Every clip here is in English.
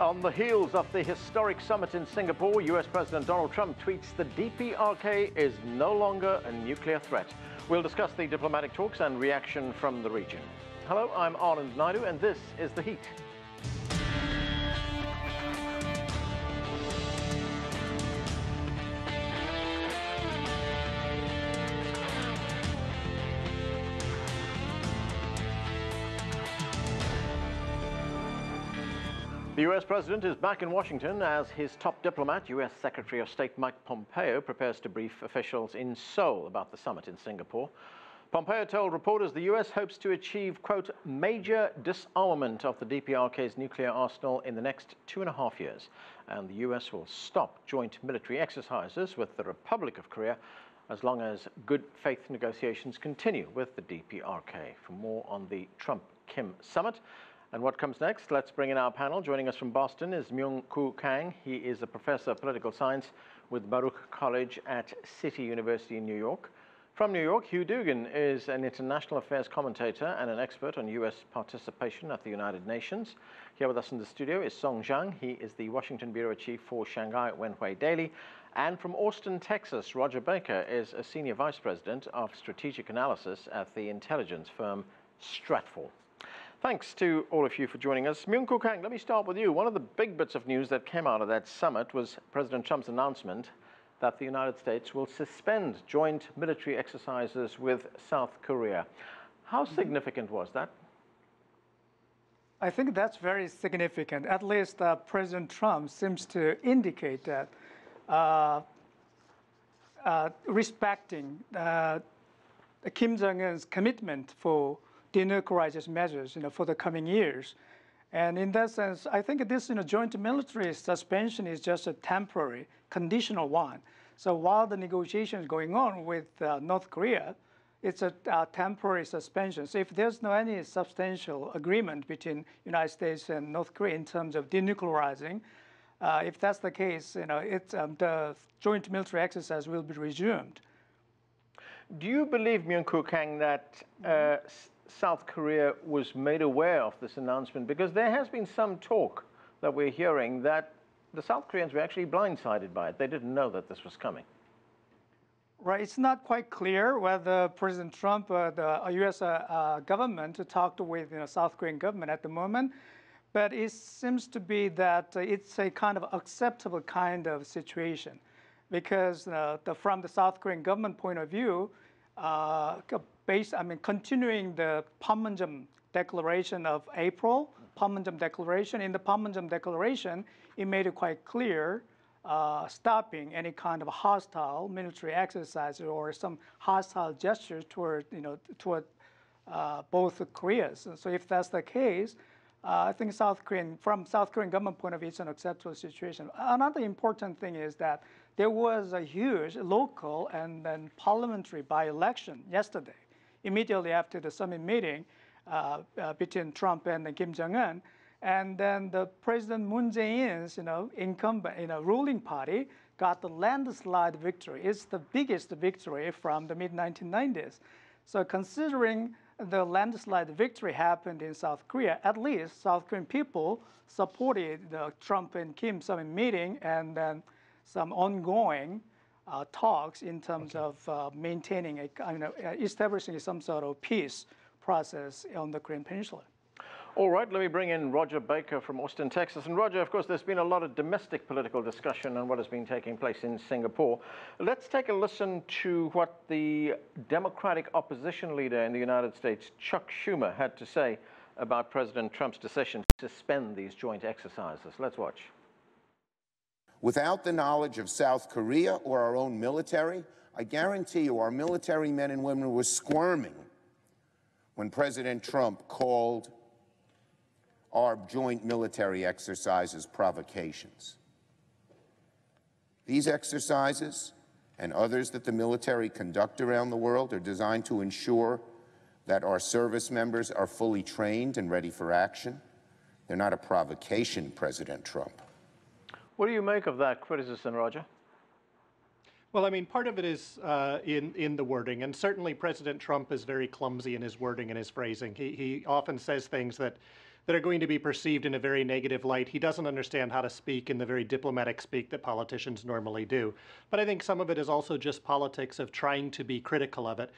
On the heels of the historic summit in Singapore, US President Donald Trump tweets the DPRK is no longer a nuclear threat. We'll discuss the diplomatic talks and reaction from the region. Hello, I'm Anand Naidu, and this is The Heat. The US President is back in Washington as his top diplomat, US Secretary of State Mike Pompeo, prepares to brief officials in Seoul about the summit in Singapore. Pompeo told reporters the US hopes to achieve, quote, major disarmament of the DPRK's nuclear arsenal in the next 2.5 years. And the US will stop joint military exercises with the Republic of Korea as long as good faith negotiations continue with the DPRK. For more on the Trump-Kim summit and what comes next, let's bring in our panel. Joining us from Boston is Myung-koo Kang. He is a professor of political science with Baruch College at City University in New York. From New York, Hugh Dugan is an international affairs commentator and an expert on U.S. participation at the United Nations. Here with us in the studio is Zhang. He is the Washington bureau chief for Shanghai Wen Hui Daily. And from Austin, Texas, Rodger Baker is a senior vice president of strategic analysis at the intelligence firm Stratfor. Thanks to all of you for joining us. Myung-koo Kang, let me start with you. One of the big bits of news that came out of that summit was President Trump's announcement that the United States will suspend joint military exercises with South Korea. How significant was that? I think that's very significant. At least President Trump seems to indicate that respecting Kim Jong Un's commitment for denuclearization measures, for the coming years. And in that sense, I think this joint military suspension is just a temporary, conditional one. So while the negotiation is going on with North Korea, it's a temporary suspension. So if there's no any substantial agreement between United States and North Korea in terms of denuclearizing, if that's the case, the joint military exercise will be resumed. Do you believe, Myung-koo Kang, that South Korea was made aware of this announcement? Because there has been some talk that we're hearing that the South Koreans were actually blindsided by it. They didn't know that this was coming. Right. It's not quite clear whether President Trump, the U.S. government, talked with South Korean government at the moment. But it seems to be that it's a kind of acceptable kind of situation. Because from the South Korean government point of view, continuing the Panmunjom Declaration of April, Panmunjom Declaration. In the Panmunjom Declaration, it made it quite clear stopping any kind of hostile military exercise or some hostile gestures toward both Koreas. And so if that's the case, I think from South Korean government point of view, it's an acceptable situation. Another important thing is that there was a huge local and then parliamentary by-election yesterday, immediately after the summit meeting between Trump and Kim Jong Un. And then the President Moon Jae-in's incumbent ruling party got the landslide victory. It's the biggest victory from the mid-1990s. So considering the landslide victory happened in South Korea, at least South Korean people supported the Trump and Kim summit meeting and then some ongoing talks in terms of maintaining establishing some sort of peace process on the Korean Peninsula. All right, let me bring in Rodger Baker from Austin, Texas. And Rodger, of course, there's been a lot of domestic political discussion on what has been taking place in Singapore. Let's take a listen to what the Democratic opposition leader in the United States, Chuck Schumer, had to say about President Trump's decision to suspend these joint exercises. Let's watch. Without the knowledge of South Korea or our own military, I guarantee you our military men and women were squirming when President Trump called our joint military exercises provocations. These exercises and others that the military conduct around the world are designed to ensure that our service members are fully trained and ready for action. They're not a provocation, President Trump. What do you make of that criticism, Rodger? Well, I mean, part of it is in the wording, and certainly President Trump is very clumsy in his wording and his phrasing. He often says things that that are going to be perceived in a very negative light. He doesn't understand how to speak in the very diplomatic speak that politicians normally do. But I think some of it is also just politics of trying to be critical of it.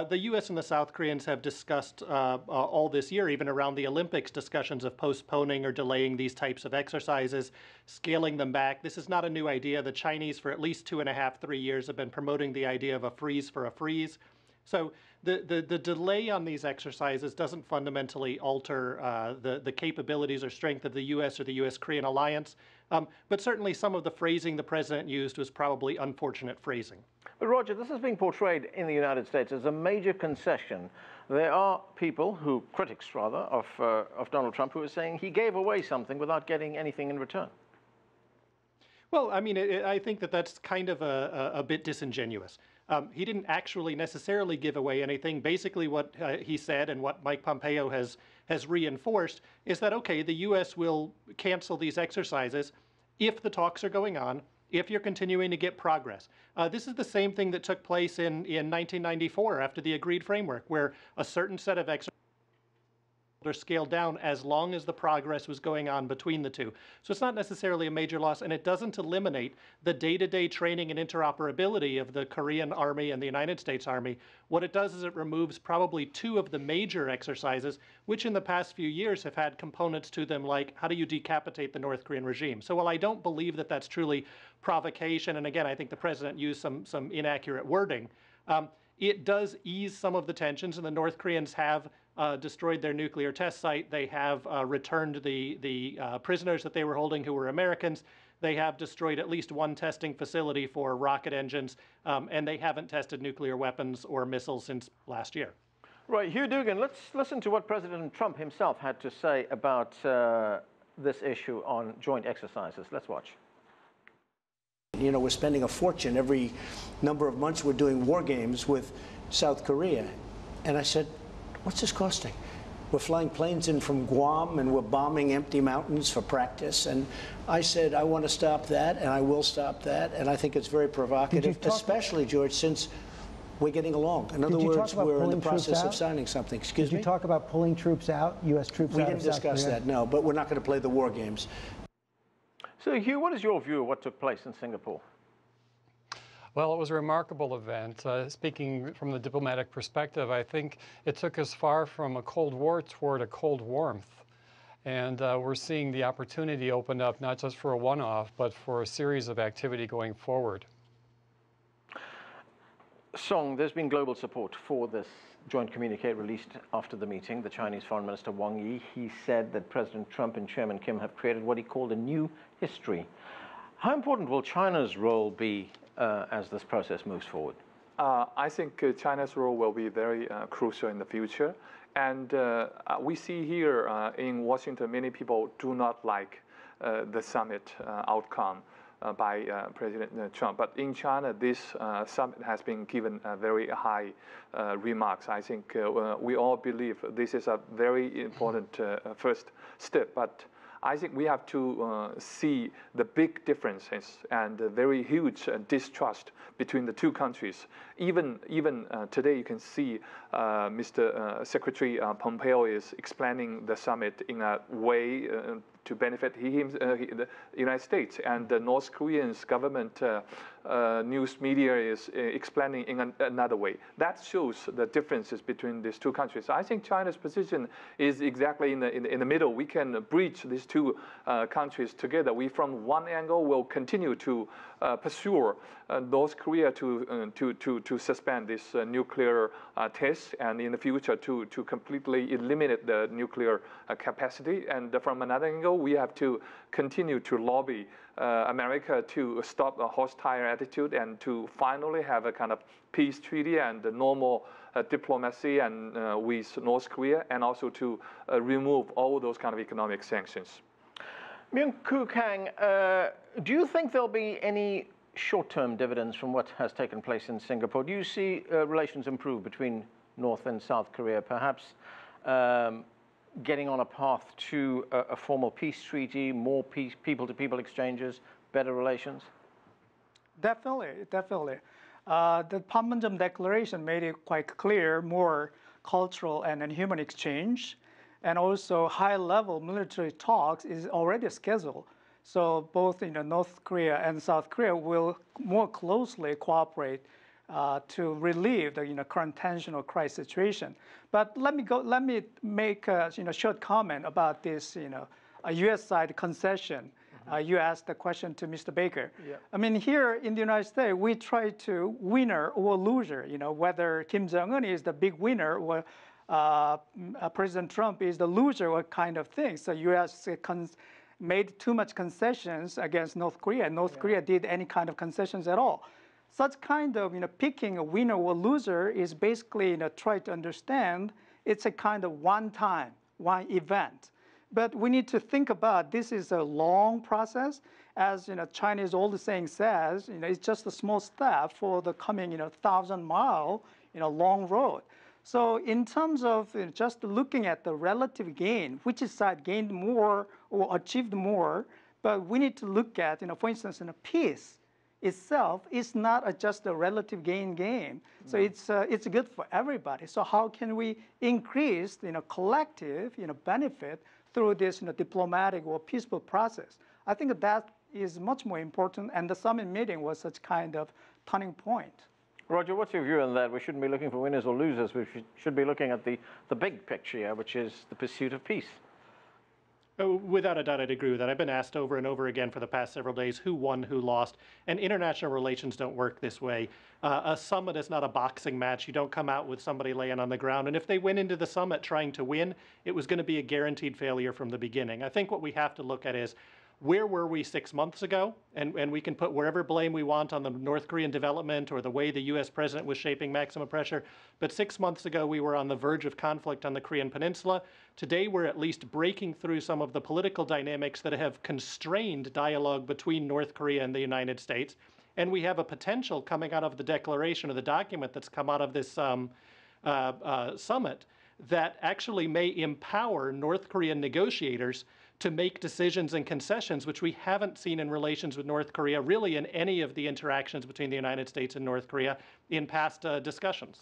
The U.S. and the South Koreans have discussed all this year, even around the Olympics, discussions of postponing or delaying these types of exercises, scaling them back. This is not a new idea. The Chinese, for at least 2.5, 3 years, have been promoting the idea of a freeze for a freeze. So the delay on these exercises doesn't fundamentally alter the capabilities or strength of the U.S. or the U.S.-Korean alliance. But certainly some of the phrasing the president used was probably unfortunate phrasing. But Rodger, this is being portrayed in the United States as a major concession. There are people critics rather, of Donald Trump who are saying he gave away something without getting anything in return. Well, I mean, I think that's kind of a bit disingenuous. He didn't actually necessarily give away anything. Basically what he said and what Mike Pompeo has reinforced is that, okay, the U.S. will cancel these exercises if the talks are going on, if you're continuing to get progress. This is the same thing that took place in 1994 after the agreed framework, where a certain set of exercises are scaled down as long as the progress was going on between the two. So it's not necessarily a major loss, and it doesn't eliminate the day-to-day training and interoperability of the Korean Army and the United States Army. What it does is it removes probably 2 of the major exercises, which in the past few years have had components to them like, how do you decapitate the North Korean regime? So while I don't believe that that's truly provocation, and again, I think the president used some inaccurate wording, it does ease some of the tensions, and the North Koreans have destroyed their nuclear test site. They have returned the prisoners that they were holding who were Americans. They have destroyed at least 1 testing facility for rocket engines, and they haven't tested nuclear weapons or missiles since last year. Right, Hugh Dugan, let's listen to what President Trump himself had to say about this issue on joint exercises. Let's watch. You know, we're spending a fortune every number of months. We're doing war games with South Korea. And I said, what's this costing? We're flying planes in from Guam and we're bombing empty mountains for practice. And I said, I want to stop that and I will stop that. And I think it's very provocative, especially, George, since we're getting along. In other words, we're in the process of signing something. Excuse me? Did you talk about pulling troops out, U.S. troops out? We didn't discuss that, no, but we're not going to play the war games. So, Hugh, what is your view of what took place in Singapore? Well, it was a remarkable event. Speaking from the diplomatic perspective, I think it took us far from a Cold War toward a cold warmth. And we're seeing the opportunity open up not just for a one-off, but for a series of activity going forward. Song, there's been global support for this joint communique released after the meeting. The Chinese Foreign Minister Wang Yi, he said that President Trump and Chairman Kim have created what he called a new history. How important will China's role be as this process moves forward? I think China's role will be very crucial in the future. And we see here in Washington, many people do not like the summit outcome by President Trump. But in China, this summit has been given very high remarks. I think we all believe this is a very important first step. But I think we have to see the big differences and the very huge distrust between the two countries. Even today, you can see Mr. Secretary Pompeo is explaining the summit in a way to benefit the United States, and the North Korean's government news media is explaining in another way. That shows the differences between these two countries. I think China's position is exactly in the middle. We can bridge these two countries together. We, from one angle, will continue to pursue North Korea to suspend this nuclear test, and in the future to completely eliminate the nuclear capacity. And from another angle, we have to continue to lobby America to stop a hostile attitude and to finally have a kind of peace treaty and normal diplomacy and with North Korea, and also to remove all those kind of economic sanctions. Myung-koo Kang, do you think there'll be any short-term dividends from what has taken place in Singapore? Do you see relations improve between North and South Korea, perhaps getting on a path to a formal peace treaty, more people-to-people exchanges, better relations? Definitely. The Panmunjom Declaration made it quite clear, more cultural and human exchange. and also high-level military talks is already scheduled. So both North Korea and South Korea will more closely cooperate to relieve the current tension or crisis situation. But let me make a short comment about this a U.S. side concession. You asked the question to Mr. Baker. Yeah. I mean, here in the United States, we try to winner or loser. Whether Kim Jong Un is the big winner or President Trump is the loser, or kind of thing. So U.S. made too much concessions against North Korea. North Korea did any kind of concessions at all. Such kind of picking a winner or loser is basically try to understand it's a kind of one event. But we need to think about this is a long process. As Chinese old saying says, it's just a small step for the coming 1,000-mile long road. So in terms of just looking at the relative gain, which side gained more or achieved more, but we need to look at, for instance, peace itself is not just a relative gain game. So it's good for everybody. So how can we increase collective benefit through this diplomatic or peaceful process? I think that is much more important, and the summit meeting was such kind of turning point. Rodger, what's your view on that? We shouldn't be looking for winners or losers. We should be looking at the big picture here, which is the pursuit of peace. Oh, without a doubt, I'd agree with that. I've been asked over and over again for the past several days who won, who lost, and international relations don't work this way. A summit is not a boxing match. You don't come out with somebody laying on the ground, and if they went into the summit trying to win, it was going to be a guaranteed failure from the beginning. I think what we have to look at is, where were we 6 months ago? And we can put wherever blame we want on the North Korean development or the way the U.S. president was shaping maximum pressure. But 6 months ago, we were on the verge of conflict on the Korean Peninsula. Today, we're at least breaking through some of the political dynamics that have constrained dialogue between North Korea and the United States. And we have a potential coming out of the declaration or the document that's come out of this summit that actually may empower North Korean negotiators to make decisions and concessions, which we haven't seen in relations with North Korea, really in any of the interactions between the United States and North Korea in past discussions.